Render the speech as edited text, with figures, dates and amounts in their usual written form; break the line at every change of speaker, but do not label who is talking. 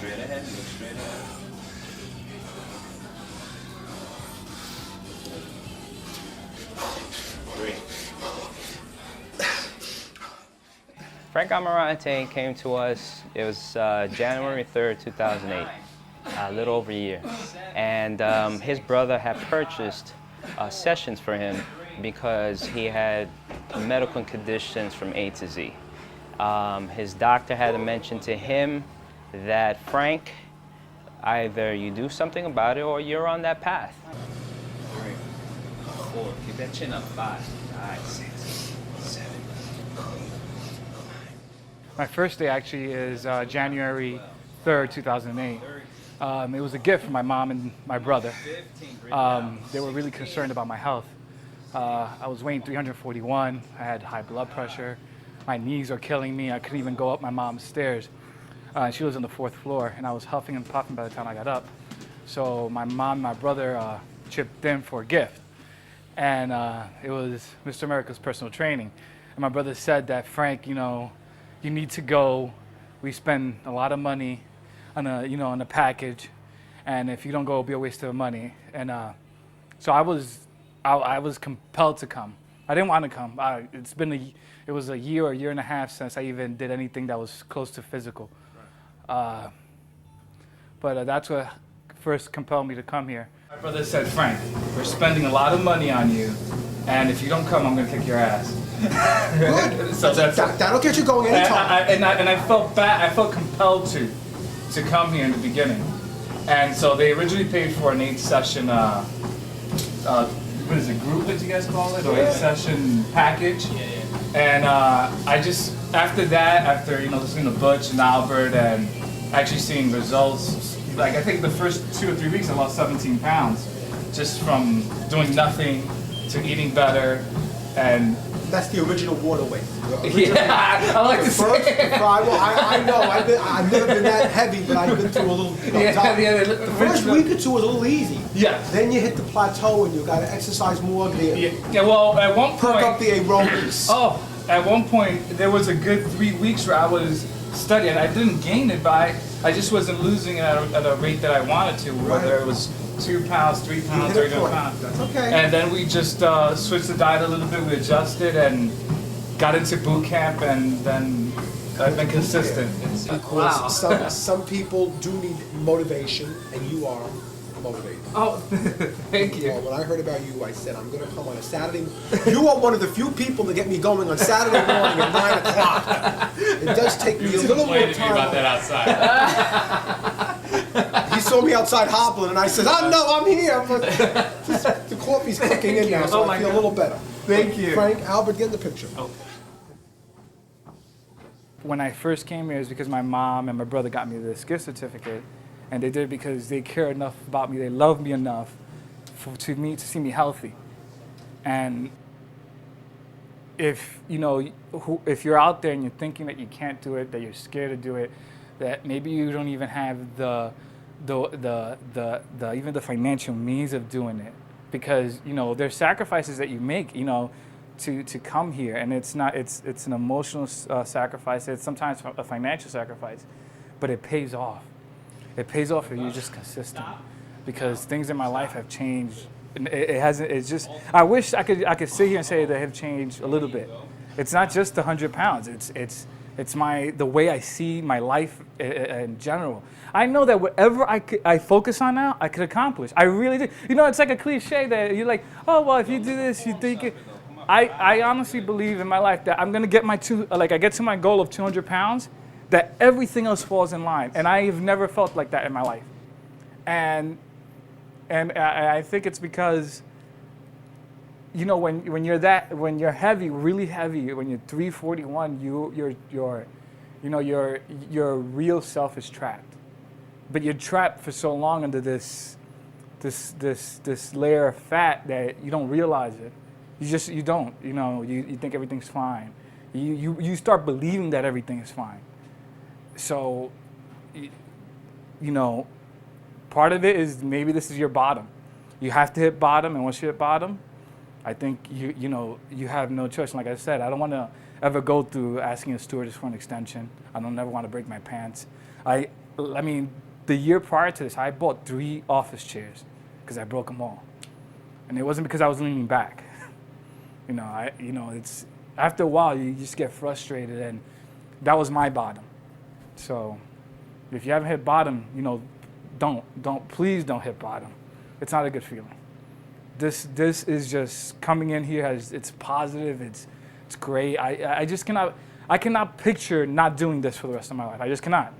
straight ahead. Look straight ahead. Great.
Frank Amarante came to us, it was January 3rd, 2008, a little over a year. And his brother had purchased sessions for him because he had medical conditions from A to Z. His doctor had mentioned to him that, Frank, either you do something about it or you're on that path.
3, 4, keep that chin up. 5, 6, 7.
My first day actually is January 3rd, 2008. It was a gift from my mom and my brother. They were really concerned about my health. I was weighing 341. I had high blood pressure. My knees are killing me. I couldn't even go up my mom's stairs. She was on the 4th floor, and I was huffing and puffing by the time I got up. So my mom and my brother chipped in for a gift. And it was Mr. America's personal training. And my brother said that, Frank, you know, you need to go. We spend a lot of money on a package, and if you don't go, it'll be a waste of money. And so I was compelled to come. I didn't want to come. It was a year and a half since I even did anything that was close to physical. But that's what first compelled me to come here. My brother said, Frank, we're spending a lot of money on you, and if you don't come, I'm going to kick your ass.
Good.
So
That'll get you going anytime.
And I felt bad. I felt compelled to come here in the beginning. And so they originally paid for an 8-session, what is it, group that you guys call it? Or 8-session package. And I just, after that, after listening to Butch and Albert and actually seeing results, like I think the first 2 or 3 weeks I lost 17 pounds just from doing nothing to eating better. And
that's the original water weight.
Yeah, I like to say.
I know. I've never been that heavy, but I've been through a little. The first week or two was a little easy.
Yeah.
Then you hit the plateau, and you got to exercise more.
Yeah. Well, at one point.
Perk up the aerobics.
Oh, at one point there was a good 3 weeks where I was studying. I didn't gain it, but I just wasn't losing it at a rate that I wanted to. Whether it was 2 pounds, 3 pounds, 3 pounds.
That's okay.
And then we just switched the diet a little bit. We adjusted and got into boot camp, and then I've been consistent.
Wow. Some people do need motivation, and you are motivated.
Oh, thank you.
Well, when I heard about you, I said, I'm going to come on a Saturday. You are one of the few people that get me going on Saturday morning at 9 o'clock. It does take me a little more time.
To me about that outside.
He saw me outside hobbling, and I said, oh, no, I'm here. But the coffee's cooking in now, so I feel a little better.
Thank you.
Frank, Albert, get in the picture.
Oh. When I first came here, it was because my mom and my brother got me this gift certificate. And they did it because they care enough about me, they love me enough to see me healthy. And if if you're out there and you're thinking that you can't do it, that you're scared to do it, that maybe you don't even have the even the financial means of doing it, because there's sacrifices that you make to come here, and it's an emotional sacrifice. It's sometimes a financial sacrifice, but it pays off. It pays off if you're just consistent, because things in my life have changed. And it hasn't. It's just. I wish I could sit here and say they have changed a little bit. It's not just the 100 pounds. It's the way I see my life in general. I know that whatever I focus on now, I could accomplish. I really do. It's like a cliche that you're like, oh well, if you do this, you think it. I honestly believe in my life that I'm gonna get I get to my goal of 200 pounds. That everything else falls in line, and I have never felt like that in my life, and I think it's because, when you're heavy, really heavy, when you're 341, your real self is trapped, but you're trapped for so long under this layer of fat that you don't realize it. You don't, you think everything's fine. You start believing that everything is fine. So, part of it is maybe this is your bottom. You have to hit bottom, and once you hit bottom, I think you have no choice. And like I said, I don't want to ever go through asking a stewardess for an extension. I don't ever want to break my pants. I mean, the year prior to this, I bought 3 office chairs because I broke them all. And it wasn't because I was leaning back. It's after a while you just get frustrated, and that was my bottom. So if you haven't hit bottom, please don't hit bottom. It's not a good feeling. This is just coming in here it's positive, it's great. I cannot picture not doing this for the rest of my life. I just cannot.